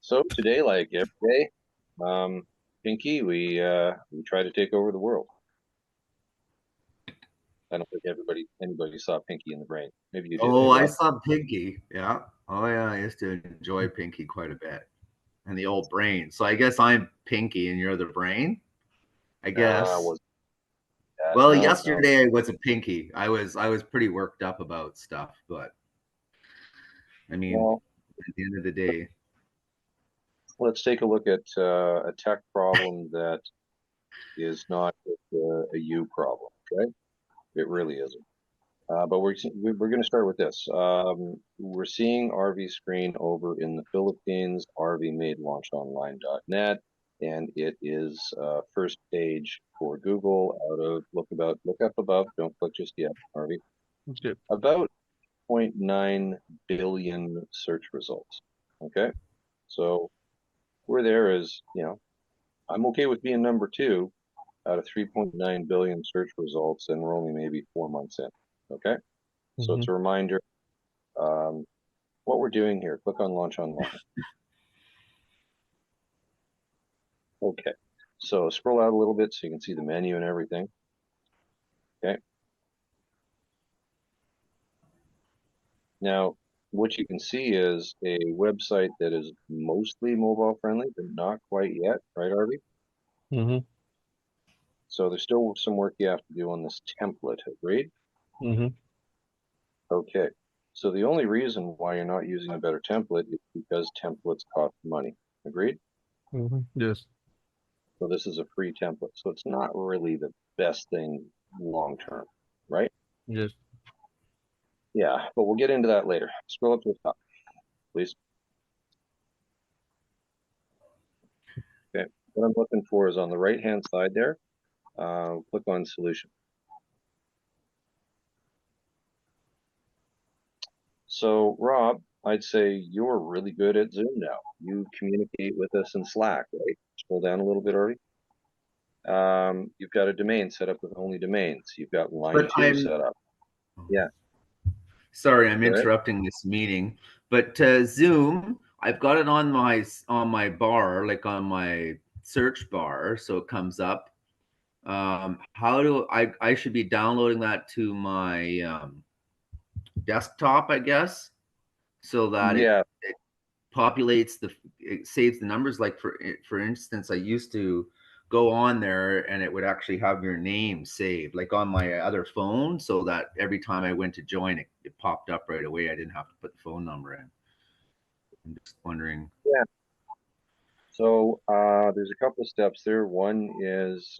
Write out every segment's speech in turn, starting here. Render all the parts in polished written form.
So today, like every day, Pinky, we try to take over the world. I don't think anybody saw Pinky in the Brain. Maybe you did. Hey, Oh, I Rob. saw Pinky. Yeah. Oh, yeah. I used to enjoy Pinky quite a bit. And the old brain. So I guess I'm Pinky and you're the brain. I guess. Was that Well, no, no. yesterday I was a Pinky. I was pretty worked up about stuff, but I mean, Well, at the end of the day, let's take a look at a tech problem that is not a you problem. Okay, it really isn't. But we're going to start with this. We're seeing RV screen over in the Philippines. RV made launchonline.net, and it is first page for Google out of look up above. Don't click just yet, RV. That's good. About zero point 0.9 billion search results. Okay, so we're there as I'm okay with being number two out of 3.9 billion search results, and we're only maybe 4 months in. Okay. So Mm-hmm. it's a reminder what we're doing here. Click on Launch Online. Okay. So scroll out a little bit so you can see the menu and everything. Okay. Now, what you can see is a website that is mostly mobile friendly, but not quite yet, right, Arby? Mm-hmm. So there's still some work you have to do on this template, agreed? Mm-hmm. Okay. So the only reason why you're not using a better template is because templates cost money, agreed? Mm-hmm. Yes. So this is a free template. So it's not really the best thing long term, right? Yes. Yeah, but we'll get into that later. Scroll up to the top, please. Okay, what I'm looking for is on the right-hand side there. Click on Solution. So, Rob, I'd say you're really good at Zoom now. You communicate with us in Slack, right? Scroll down a little bit, Artie. You've got a domain set up with only domains. You've got line but 2 set up. Yeah, sorry, I'm go ahead. interrupting this meeting. But Zoom, I've got it on my bar, like on my search bar, so it comes up. How do I should be downloading that to my desktop, I guess, so that Yeah, it populates it saves the numbers. Like for instance, I used to go on there and it would actually have your name saved, like on my other phone, so that every time I went to join, it popped up right away. I didn't have to put the phone number in. I'm just wondering. yeah. So there's a couple of steps there. One is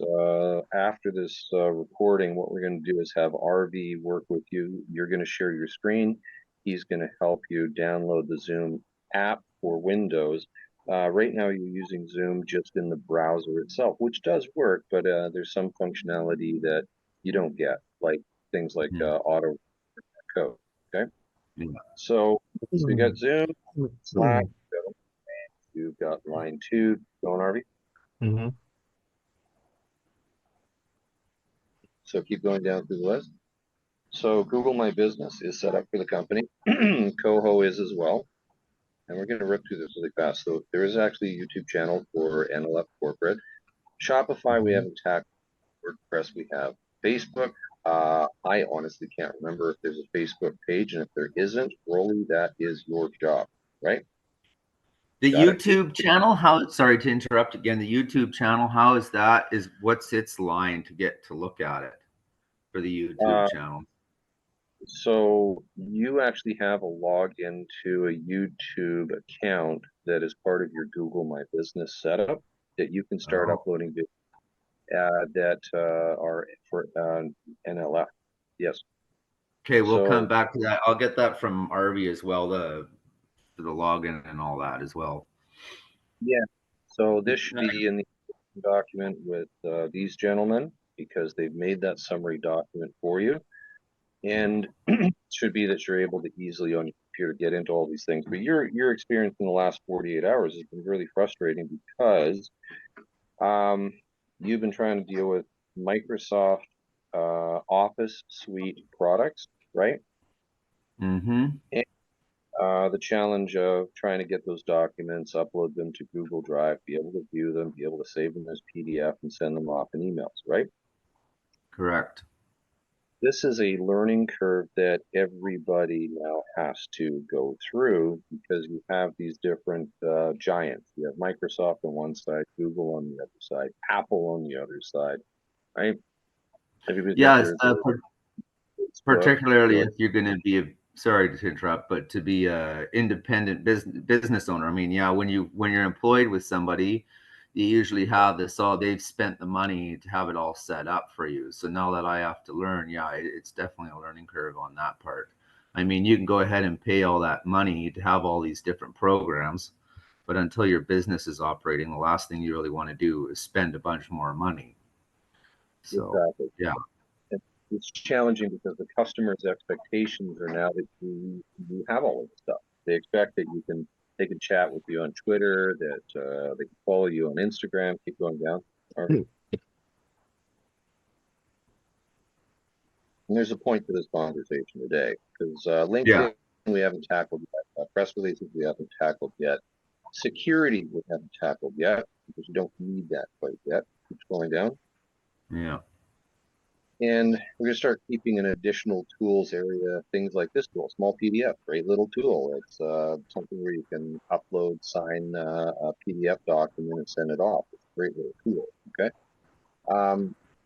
after this recording, what we're going to do is have RV work with you. You're going to share your screen. He's going to help you download the Zoom app for Windows. Right now, you're using Zoom just in the browser itself, which does work, but there's some functionality that you don't get, like things like Hmm. auto code. Okay, Yeah. so you got Zoom, Slack, Mm-hmm. you've got line 2 going, RV. Mm-hmm. So keep going down through the list. So Google My Business is set up for the company. Coho is as well. And we're going to rip through this really fast. So there is actually a YouTube channel for NLF Corporate. Shopify, we haven't tackled. WordPress, we have Facebook. I honestly can't remember if there's a Facebook page. And if there isn't, Rolly, that is your job, right? The Got it? YouTube channel, how, sorry to interrupt again, the YouTube channel, how is that, what's its line to get to look at it for the YouTube Uh, channel? so you actually have a login to a YouTube account that is part of your Google My Business setup that you can start Oh. uploading that are for NLF. Yes. Okay, we'll come So back to that. I'll get that from Arby as well, the login and all that as well. yeah. So this should be in the document with these gentlemen because they've made that summary document for you, and it should be that you're able to easily on your computer get into all these things. But your experience in the last 48 hours has been really frustrating because um, you've been trying to deal with Microsoft Office Suite products, right? Mm-hmm. The challenge of trying to get those documents, upload them to Google Drive, be able to view them, be able to save them as PDF and send them off in emails, right? Correct. This is a learning curve that everybody now has to go through because you have these different giants. You have Microsoft on one side, Google on the other side, Apple on the other side, right? Everybody's got Yes, their Facebook, particularly their if you're going to be sorry to interrupt, but to be a independent business owner. I mean, yeah, when you're employed with somebody, you usually have this all they've spent the money to have it all set up for you. So now that I have to learn, yeah, it's definitely a learning curve on that part. I mean, you can go ahead and pay all that money to have all these different programs, but until your business is operating, the last thing you really want to do is spend a bunch more money. So, exactly. yeah. It's challenging because the customer's expectations are now that you have all of this stuff. They expect that they can chat with you on Twitter, that they can follow you on Instagram, keep going down. And there's a point to this conversation today because Yeah. LinkedIn we haven't tackled yet, press releases we haven't tackled yet, security we haven't tackled yet because you don't need that quite yet. Keeps going down. Yeah. And we're going to start keeping an additional tools area, things like this tool, small PDF, great little tool. It's something where you can upload, sign a PDF document and send it off. It's a great little tool, okay?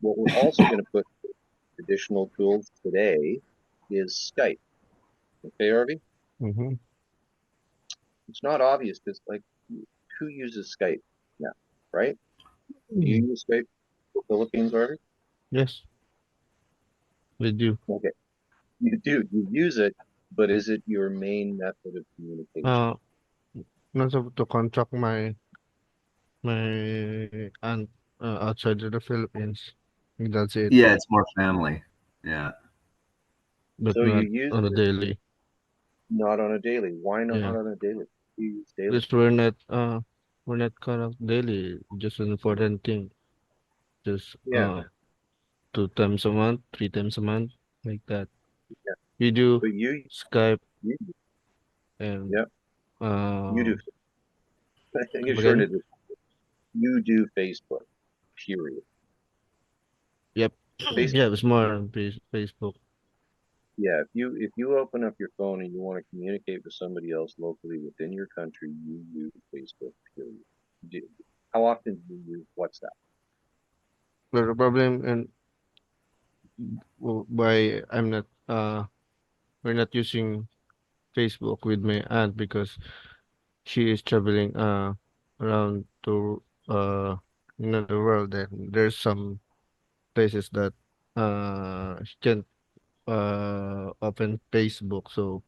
What we're also going to put additional tools today is Skype. Okay, Harvey? Mm-hmm. It's not obvious because, like, who uses Skype now, right? Do you use Skype for the Philippines, Harvey? Yes, we do. Okay, you do. You use it, but is it your main method of communication? Uh, Not to contact my aunt outside of the Philippines. That's it, Yeah, it's more family. Yeah. but So you not use on a it daily. not on a daily. Why not Yeah, on a daily? You use daily. because we're not contact daily. Just an important thing. Just Yeah, 2 times a month, 3 times a month, like that. yeah. We do But Skype you, and yeah, you do. I think come it's short again. of this. You do Facebook. Period. Yep. Yeah, Facebook. it's more on Facebook. Yeah, if you open up your phone and you want to communicate with somebody else locally within your country, you use Facebook. Period. Do- How often do you use WhatsApp? But the problem and why we're not using Facebook with my aunt because she is traveling around to the world, and there's some places that she can't open Facebook, so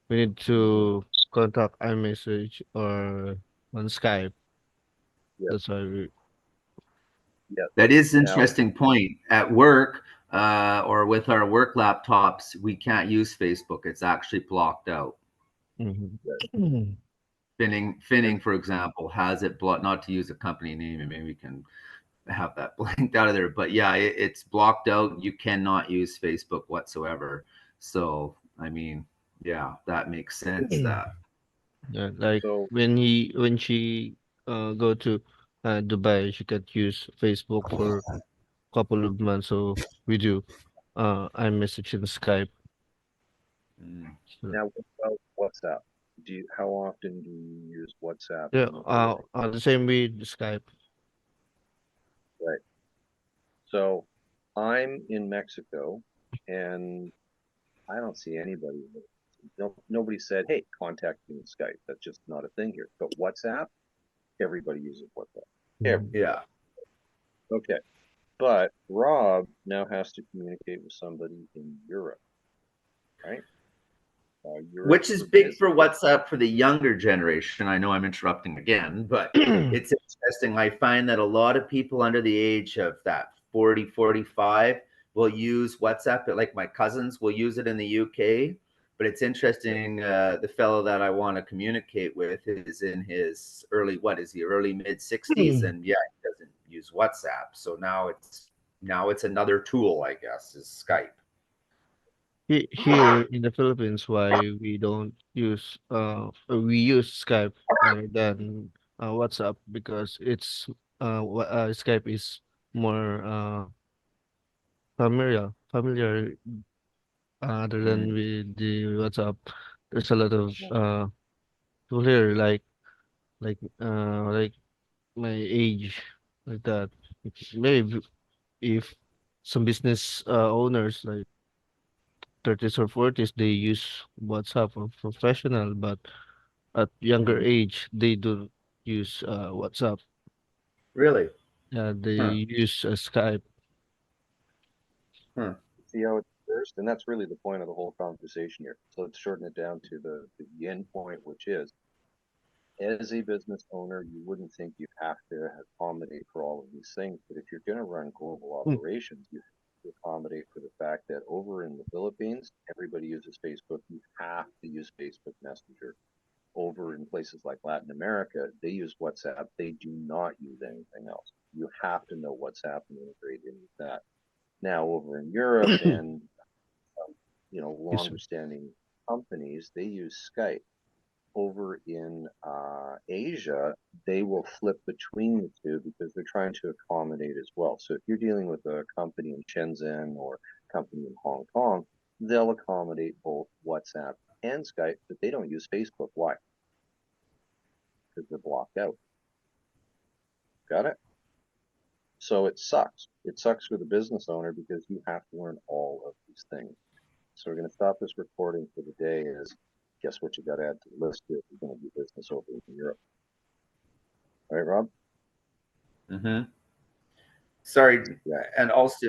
we need Mm-hmm. to contact iMessage or on Skype. Yes, That's why we yes. That is an Now, interesting point. At work, or with our work laptops, we can't use Facebook. It's actually blocked out. Mhm. Finning, for example, has it blocked. Not to use a company name, and maybe we can have that blanked out of there. But yeah, it's blocked out. You cannot use Facebook whatsoever. So, I mean, yeah, that makes sense. That Yeah, like so when she go to Dubai, she can't use Facebook for couple of months, so we do iMessage and Skype. mm, So, now what about WhatsApp? How often do you use WhatsApp yeah, on a daily? the same with Skype. Right. So I'm in Mexico and I don't see anybody. No, nobody said, "Hey, contact me in Skype." That's just not a thing here. But WhatsApp, everybody uses WhatsApp. Mhm. Everybody. yeah. Okay. But Rob now has to communicate with somebody in Europe, right? Europe Which is for big for business. WhatsApp for the younger generation. I know I'm interrupting again, but it's interesting. I find that a lot of people under the age of that 40, 45 will use WhatsApp. Like my cousins will use it in the UK. But it's Yeah. interesting. The fellow that I want to communicate with is in his early mid 60s, and yeah, he doesn't use WhatsApp. So now it's another tool, I guess, is Skype. Here in the Philippines, why we don't use we use Skype than WhatsApp because Skype is more familiar other than Mm. with the WhatsApp. There's a lot of people here like my age like that. Maybe if some business owners like 30s or 40s they use WhatsApp for professional, but at younger Mhm. age they don't use WhatsApp. Really? They Huh. use Skype. Huh. See how it's first, and that's really the point of the whole conversation here. So let's shorten it down to the end point, which is, as a business owner, you wouldn't think you have to accommodate for all of these things, but if you're going to run global Mm, operations, you have to accommodate for the fact that over in the Philippines, everybody uses Facebook. You have to use Facebook Messenger. Over in places like Latin America, they use WhatsApp. They do not use anything else. You have to know WhatsApp and integrate in with that. Now, over in Europe and Yes, sir. longer standing companies, they use Skype. Over in Asia, they will flip between the two because they're trying to accommodate as well. So if you're dealing with a company in Shenzhen or a company in Hong Kong, they'll accommodate both WhatsApp and Skype, but they don't use Facebook. Why? Because they're blocked out. Got it? So it sucks. It sucks for the business owner because you have to learn all of these things. So we're going to stop this recording for the day. Is guess what you got to add to the list here if you're going to do business over in Europe. All right, Rob? Mm-hmm. Sorry, Yeah. and also,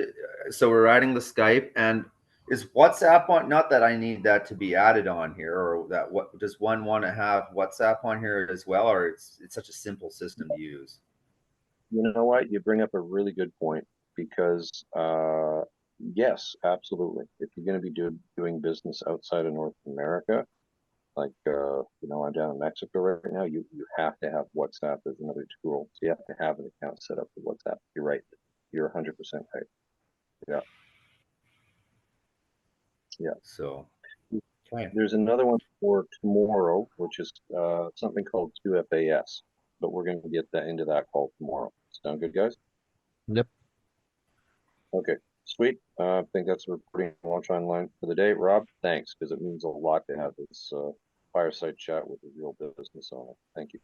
so we're adding the Skype, and is WhatsApp on? Not that I need that to be added on here, or that what does one want to have WhatsApp on here as well, or it's such a simple system to use. You know what? You bring up a really good point because, yes, absolutely. If you're going to be doing business outside of North America, like, I'm down in Mexico right now, you have to have WhatsApp as another tool. So you have to have an account set up for WhatsApp. You're right. You're 100% right. Yeah. Yeah. So, okay. There's another one for tomorrow, which is something called 2FAS, but we're going to get that into that call tomorrow. Sound good, guys? Yep. Okay, sweet. I think that's a reporting launch online for the day. Rob, thanks, because it means a lot to have this fireside chat with a real business owner. Thank you.